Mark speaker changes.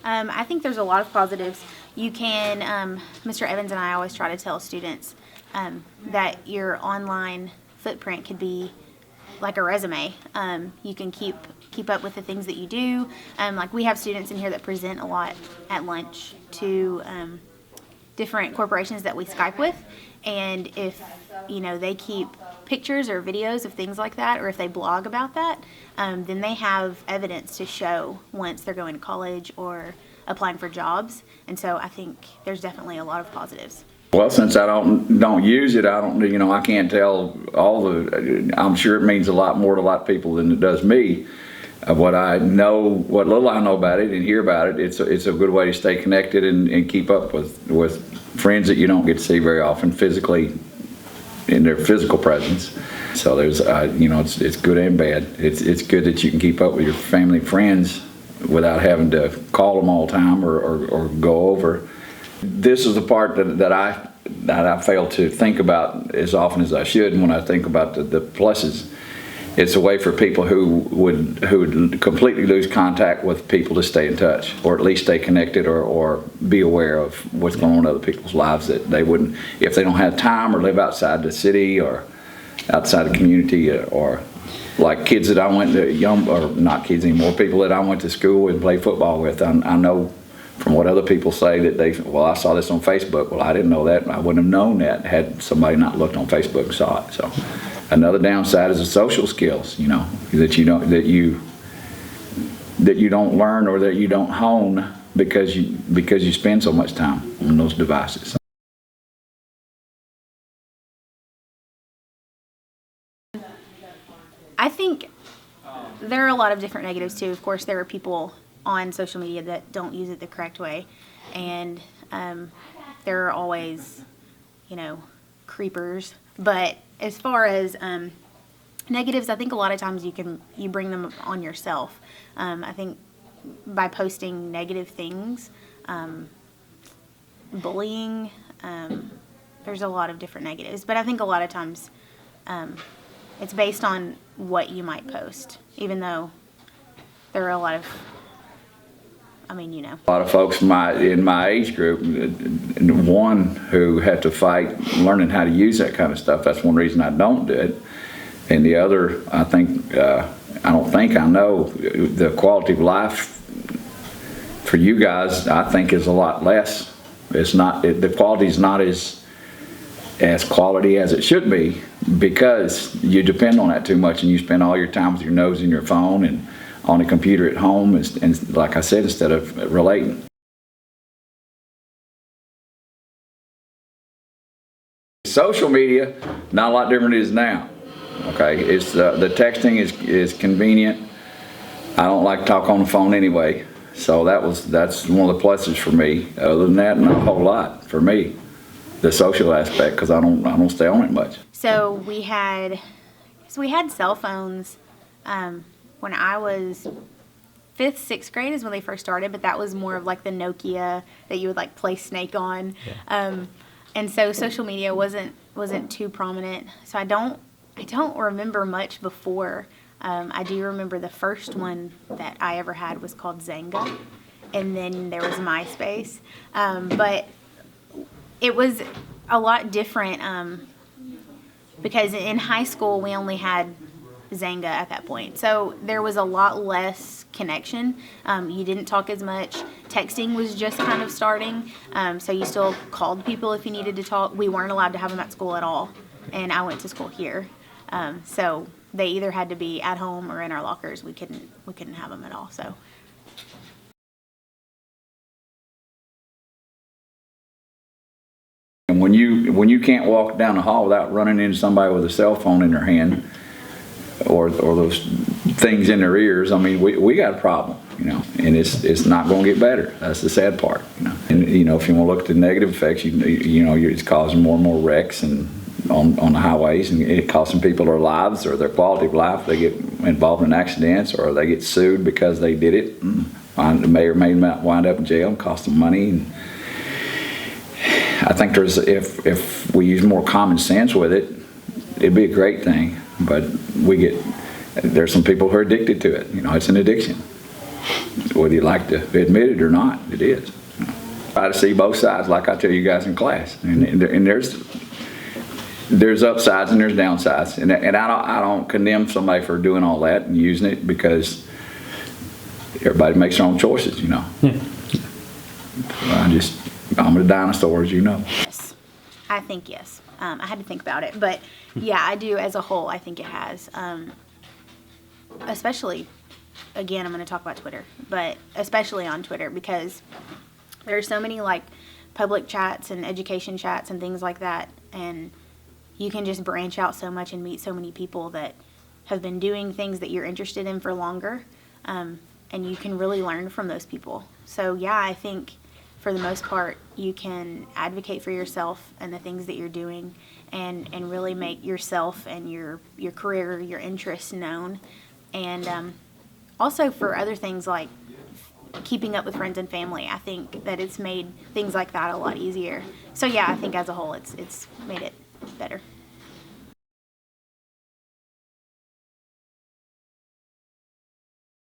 Speaker 1: I think there's a lot of positives. You can, Mr. Evans and I always try to tell students that your online footprint could be like a resume. You can keep up with the things that you do. Like we have students in here that present a lot at lunch to different corporations that we Skype with, and if they keep pictures or videos of things like that, or if they blog about that, then they have evidence to show once they're going to college or applying for jobs. And so I think there's definitely a lot of positives.
Speaker 2: Well, since I don't use it, I can't tell I'm sure it means a lot more to a lot of people than it does me. What little I know about it and hear about it, it's a good way to stay connected and keep up with friends that you don't get to see very often physically, in their physical presence. So there's it's good and bad. It's good that you can keep up with your family and friends without having to call them all the time or go over. This is the part that I fail to think about as often as I should. And when I think about the pluses, it's a way for people who would completely lose contact with people to stay in touch, or at least stay connected, or be aware of what's going on in other people's lives that they wouldn't, if they don't have time or live outside the city or outside the community, or like kids that I went to, or not kids anymore, people that I went to school and played football with. I know from what other people say that I saw this on Facebook. Well, I didn't know that. I wouldn't have known that had somebody not looked on Facebook and saw it. So another downside is the social skills, that you don't learn, or that you don't hone because you spend so much time on those devices.
Speaker 1: I think there are a lot of different negatives too. Of course, there are people on social media that don't use it the correct way, and there are always, creepers. But as far as negatives, I think a lot of times you bring them on yourself. I think by posting negative things, bullying, there's a lot of different negatives. But I think a lot of times it's based on what you might post, even though there are a lot of, a lot
Speaker 2: of folks in my age group, one who had to fight learning how to use that kind of stuff. That's one reason I don't do it. And the other, I know the quality of life for you guys, I think, is a lot less. The quality is not as quality as it should be, because you depend on that too much, and you spend all your time with your nose in your phone and on a computer at home, and like I said, instead of relating. Social media, not a lot different than it is now. Okay, it's the texting is convenient. I don't like to talk on the phone anyway, so that's one of the pluses for me. Other than that, not a whole lot for me. The social aspect, because I don't stay on it much.
Speaker 1: So we had cell phones when I was 5th, 6th grade is when they first started, but that was more of like the Nokia that you would like play Snake on. Yeah. And so social media wasn't too prominent. So I don't remember much before. I do remember the first one that I ever had was called Zanga, and then there was MySpace. But it was a lot different because in high school we only had Zanga at that point. So there was a lot less connection. You didn't talk as much. Texting was just kind of starting. So you still called people if you needed to talk. We weren't allowed to have them at school at all. And I went to school here. So they either had to be at home or in our lockers. We couldn't have them at all. So.
Speaker 2: And when you can't walk down the hall without running into somebody with a cell phone in their hand, or those things in their ears, we got a problem, and it's not going to get better. That's the sad part, And if you want to look at the negative effects, it's causing more and more wrecks and on the highways, and it costing people their lives or their quality of life. They get involved in accidents, or they get sued because they did it, and may or may not wind up in jail and cost them money. And I think if we use more common sense with it, it'd be a great thing. But there's some people who are addicted to it. It's an addiction. whether you like to admit it or not, it is. Try to see both sides, like I tell you guys in class, and there's upsides and there's downsides, and I don't condemn somebody for doing all that and using it, because everybody makes their own choices, you know.
Speaker 3: Yeah.
Speaker 2: I'm a dinosaur, as you know.
Speaker 1: Yes, I think yes. I had to think about it, but yeah, I do as a whole. I think it has, especially. Again, I'm going to talk about Twitter, but especially on Twitter, because there are so many like public chats and education chats and things like that, and you can just branch out so much and meet so many people that have been doing things that you're interested in for longer, and you can really learn from those people. So yeah, I think for the most part you can advocate for yourself and the things that you're doing, and really make yourself and your career, your interests known, and also for other things like keeping up with friends and family. I think that it's made things like that a lot easier. So yeah, I think as a whole it's made it better.